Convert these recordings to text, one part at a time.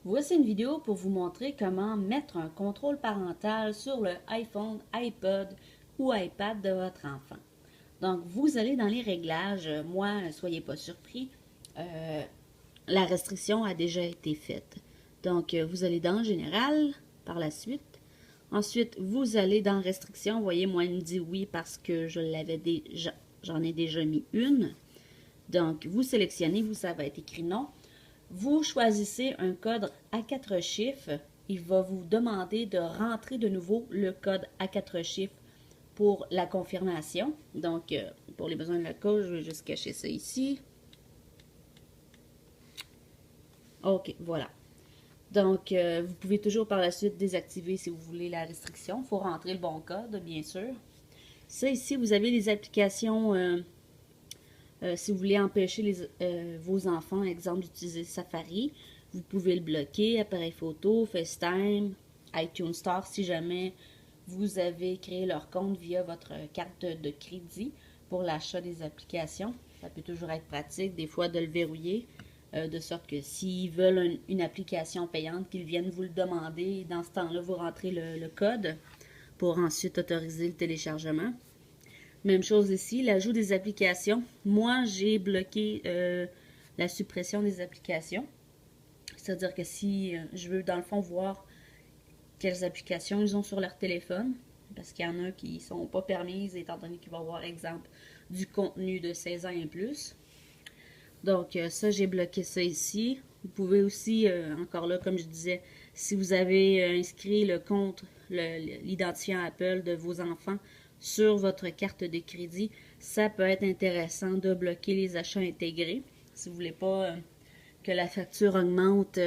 Voici une vidéo pour vous montrer comment mettre un contrôle parental sur le iPhone, iPod ou iPad de votre enfant. Donc, vous allez dans les réglages. Moi, soyez pas surpris, euh, la restriction a déjà été faite. Donc, vous allez dans Général par la suite. Ensuite, vous allez dans Restriction. Vous voyez, moi, il me dit oui parce que j'en ai déjà mis une. Donc, vous sélectionnez, ça va être écrit non. Vous choisissez un code à 4 chiffres. Il va vous demander de rentrer de nouveau le code à 4 chiffres pour la confirmation. Donc, pour les besoins de la cause, je vais juste cacher ça ici. OK, voilà. Donc, vous pouvez toujours par la suite désactiver si vous voulez la restriction. Il faut rentrer le bon code, bien sûr. Ça, ici, vous avez les applications. Si vous voulez empêcher vos enfants, exemple, d'utiliser Safari, vous pouvez le bloquer, appareil photo, FaceTime, iTunes Store, si jamais vous avez créé leur compte via votre carte de crédit pour l'achat des applications. Ça peut toujours être pratique, des fois, de le verrouiller, de sorte que s'ils veulent une application payante, qu'ils viennent vous le demander, dans ce temps-là, vous rentrez le code pour ensuite autoriser le téléchargement. Même chose ici, l'ajout des applications. Moi, j'ai bloqué la suppression des applications. C'est-à-dire que si je veux, dans le fond, voir quelles applications ils ont sur leur téléphone, parce qu'il y en a qui ne sont pas permises, étant donné qu'il va y avoir, exemple, du contenu de 16 ans et plus. Donc, ça, j'ai bloqué ça ici. Vous pouvez aussi, encore là, comme je disais, si vous avez inscrit le compte, l'identifiant Apple de vos enfants sur votre carte de crédit, ça peut être intéressant de bloquer les achats intégrés. Si vous ne voulez pas que la facture augmente,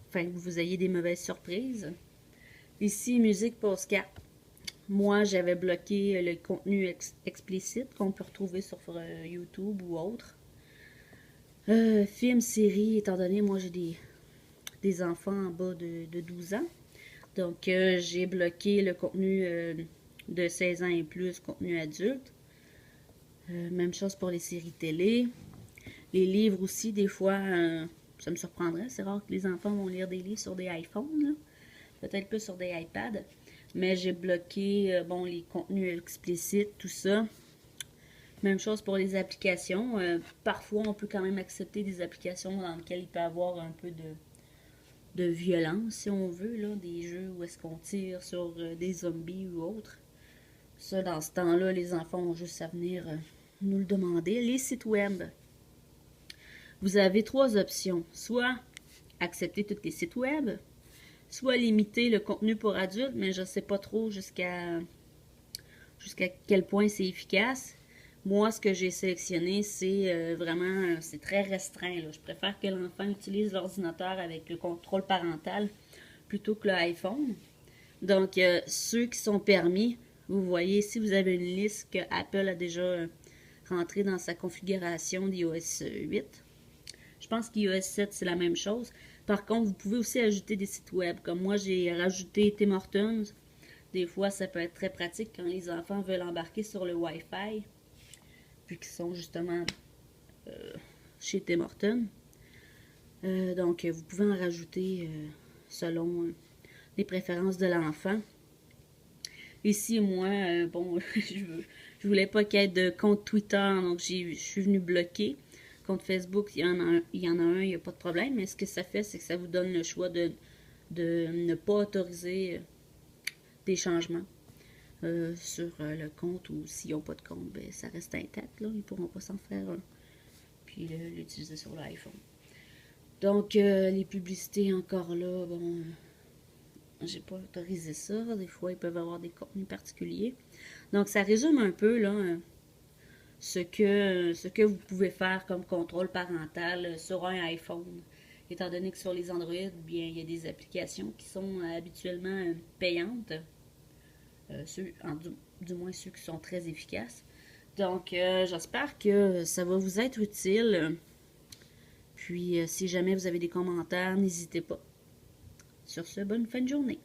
enfin, que vous ayez des mauvaises surprises. Ici, musique postcard. Moi, j'avais bloqué le contenu explicite qu'on peut retrouver sur YouTube ou autre. Film, série, étant donné, moi j'ai des enfants en bas de 12 ans. Donc, j'ai bloqué le contenu de 16 ans et plus, contenu adulte. Même chose pour les séries télé. Les livres aussi, des fois, ça me surprendrait. C'est rare que les enfants vont lire des livres sur des iPhones, peut-être plus sur des iPads. Mais j'ai bloqué, bon, les contenus explicites, tout ça. Même chose pour les applications. Parfois, on peut quand même accepter des applications dans lesquelles il peut y avoir un peu de violence, si on veut, là, des jeux où est-ce qu'on tire sur des zombies ou autres. Ça, dans ce temps-là, les enfants ont juste à venir nous le demander. Les sites web. Vous avez trois options. Soit accepter tous les sites web, soit limiter le contenu pour adultes, mais je ne sais pas trop jusqu'à quel point c'est efficace. Moi, ce que j'ai sélectionné, c'est vraiment, c'est très restreint, là. Je préfère que l'enfant utilise l'ordinateur avec le contrôle parental plutôt que l'iPhone. Donc, ceux qui sont permis, vous voyez ici, vous avez une liste que Apple a déjà rentrée dans sa configuration d'iOS 8. Je pense qu'iOS 7, c'est la même chose. Par contre, vous pouvez aussi ajouter des sites web. Comme moi, j'ai rajouté Tim Hortons. Des fois, ça peut être très pratique quand les enfants veulent embarquer sur le Wi-Fi, puis qu'ils sont justement chez Tim Hortons. Donc, vous pouvez en rajouter selon les préférences de l'enfant. Ici, moi, bon, je voulais pas qu'il y ait de compte Twitter, donc je suis venue bloquer. Compte Facebook, il y en a un, il n'y a pas de problème, mais ce que ça fait, c'est que ça vous donne le choix de ne pas autoriser des changements sur le compte, ou s'ils n'ont pas de compte, ben, ça reste intact, là, ils ne pourront pas s'en faire un, puis l'utiliser sur l'iPhone. Donc, les publicités encore là, bon, j'ai pas autorisé ça. Des fois, ils peuvent avoir des contenus particuliers. Donc, ça résume un peu là, ce que vous pouvez faire comme contrôle parental sur un iPhone. Étant donné que sur les Android, bien, il y a des applications qui sont habituellement payantes, du moins ceux qui sont très efficaces. Donc, j'espère que ça va vous être utile. Puis, si jamais vous avez des commentaires, n'hésitez pas. Sur ce, bonne fin de journée.